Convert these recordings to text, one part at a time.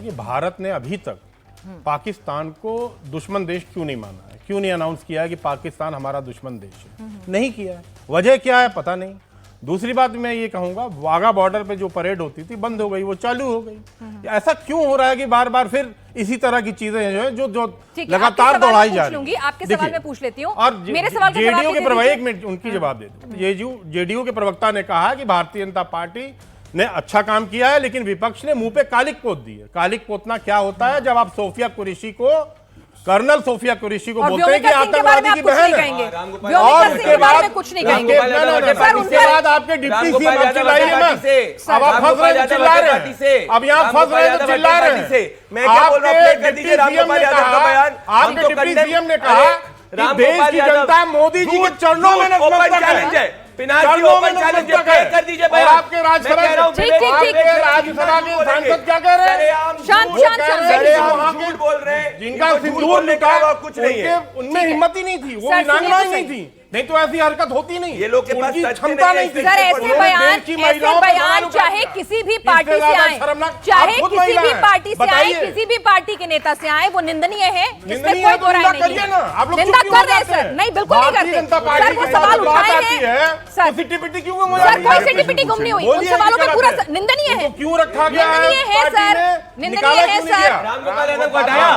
कि भारत ने अभी तक पाकिस्तान को दुश्मन देश क्यों नहीं माना है, क्यों नहीं अनाउंस किया है कि पाकिस्तान हमारा दुश्मन देश है। नहीं किया है, वजह क्या है पता नहीं। दूसरी बात मैं ये कहूंगा, वाघा बॉर्डर पे जो परेड होती थी बंद हो गई, वो चालू हो गई। ऐसा क्यों हो रहा है कि बार बार फिर इसी तरह की चीजें जो है जो लगातार दौड़ाई जा रही है। आपके सवाल में पूछ लेती हूँ और मेरे सवाल का जेडीयू के प्रवक्ता, एक मिनट उनकी जवाब दे दो। जेडीयू के प्रवक्ता ने कहा कि भारतीय जनता पार्टी ने अच्छा काम किया है, लेकिन विपक्ष ने मुंह पे कालिक पोत दी है। कालिक पोतना क्या होता है? जब आप सोफिया कुरैशी को, कर्नल सोफिया कुरैशी को बोलते हैं कि आतंकवादी की बहन है, और उसके बाद कुछ नहीं कहेंगे, उसके बाद आपके डिप्टी सीएम चिल्लाइए मत। अब आप फंस रहे चिल्ला रहे हैं, अब यहाँ फंस रहे तो चिल्ला रहे हैं। आपके डिप्टी सीएम ने कहा कि देश की जनता मोदी जी के चरणों में नतमस्तक है। कर दीजिए भाई। आपके राज्यसभा के सांसद क्या कह रहे हैं? झूठ बोल रहे हैं, जिनका सिंदूर निकाला कुछ नहीं है, उनमें हिम्मत ही नहीं थी, वो वीरांगना ही नहीं थी। नहीं तो ऐसी हरकत होती नहीं, ये लोग के पास क्षमता नहीं थी। सर ऐसे बयान चाहे किसी भी पार्टी से आए, चाहे किसी भी पार्टी से आए, किसी भी पार्टी के नेता से आए, वो निंदनीय है, इसमें कोई बुराई नहीं है। निंदा कर रहे हैं सर? नहीं, बिल्कुल नहीं करते सर। वो सवाल उठाए हैं सर, सिटीपिटी क्यों सर? कोई सिटीपिटी गुम नहीं हुई, उन सवालों पे पूरा निंदनीय है, क्यों रखा गया निंदनीय है सर, निंदनीय है सर। रामगोपाल यादव को हटाया,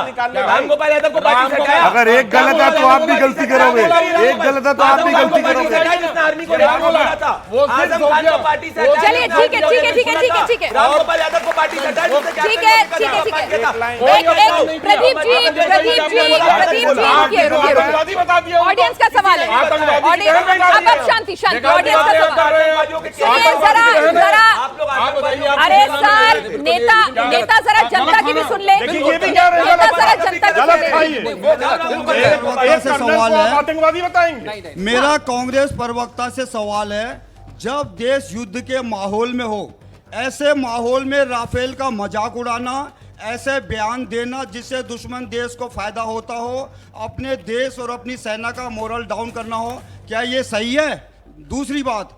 रामगोपाल यादव को पार्टी से हटाया। अगर एक गलत है तो आप भी गलती करोगे, एक गलत है तो आप भी गलती करोगे। आर्मी को था, आजम खान को पार्टी से हटाया। चलिए ठीक है ठीक है ठीक है ठीक है ठीक है, रामगोपाल यादव को पार्टी से हटाया। ठीक है ठीक है ठीक है। एक प्रदीप जी ऑडियंस का सवाल है, अब शांति शांति, ऑडियंस का सवाल सुनिए जरा। अरे सर, नेता जरा जनता की भी सुन ले, नेता जरा जनता की सवाल है। आतंकवादी बताएंगे। मेरा कांग्रेस प्रवक्ता से सवाल है, जब देश युद्ध के माहौल में हो, ऐसे माहौल में राफेल का मजाक उड़ाना, ऐसे बयान देना जिससे दुश्मन देश को फायदा होता हो, अपने देश और अपनी सेना का मोरल डाउन करना हो, क्या ये सही है? दूसरी बात,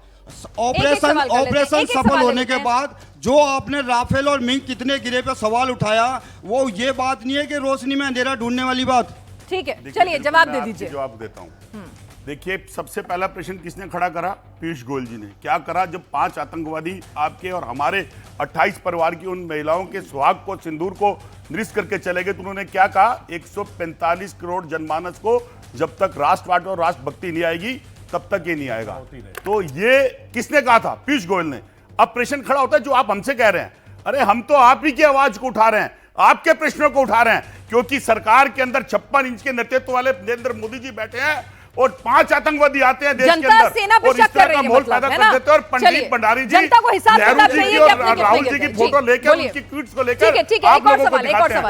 ऑपरेशन सफल होने के बाद जो आपने राफेल और मिग कितने गिरे पे सवाल उठाया, वो ये बात नहीं है कि रोशनी में अंधेरा ढूंढने वाली बात। ठीक है, चलिए जवाब दे दीजिए। जवाब देता हूं। देखिए, सबसे पहला प्रश्न किसने खड़ा करा? पीयूष गोयल जी ने। क्या करा? जब 5 आतंकवादी आपके और हमारे 28 परिवार की उन महिलाओं के सुहाग को, सिंदूर को निरस्त करके चले गए, तो उन्होंने क्या कहा? 145 करोड़ जनमानस को जब तक राष्ट्रवाद और राष्ट्रभक्ति नहीं आएगी तब तक ये नहीं आएगा। तो ये किसने कहा था? पीयूष गोयल ने। अब प्रश्न खड़ा होता है जो आप हमसे कह रहे हैं, अरे हम तो आप ही की आवाज को उठा रहे हैं, आपके प्रश्नों को उठा रहे हैं, क्योंकि सरकार के अंदर 56 इंच के नेतृत्व वाले नरेंद्र मोदी जी बैठे हैं और 5 आतंकवादी आते हैं देश के अंदर और इस तरह का माहौल पैदा कर देते हैं। और पंडित भंडारी जी, नेहरू जी की और राहुल जी की फोटो लेकर, उनकी ट्वीट्स को लेकर आप लोगों को दिखाते हैं।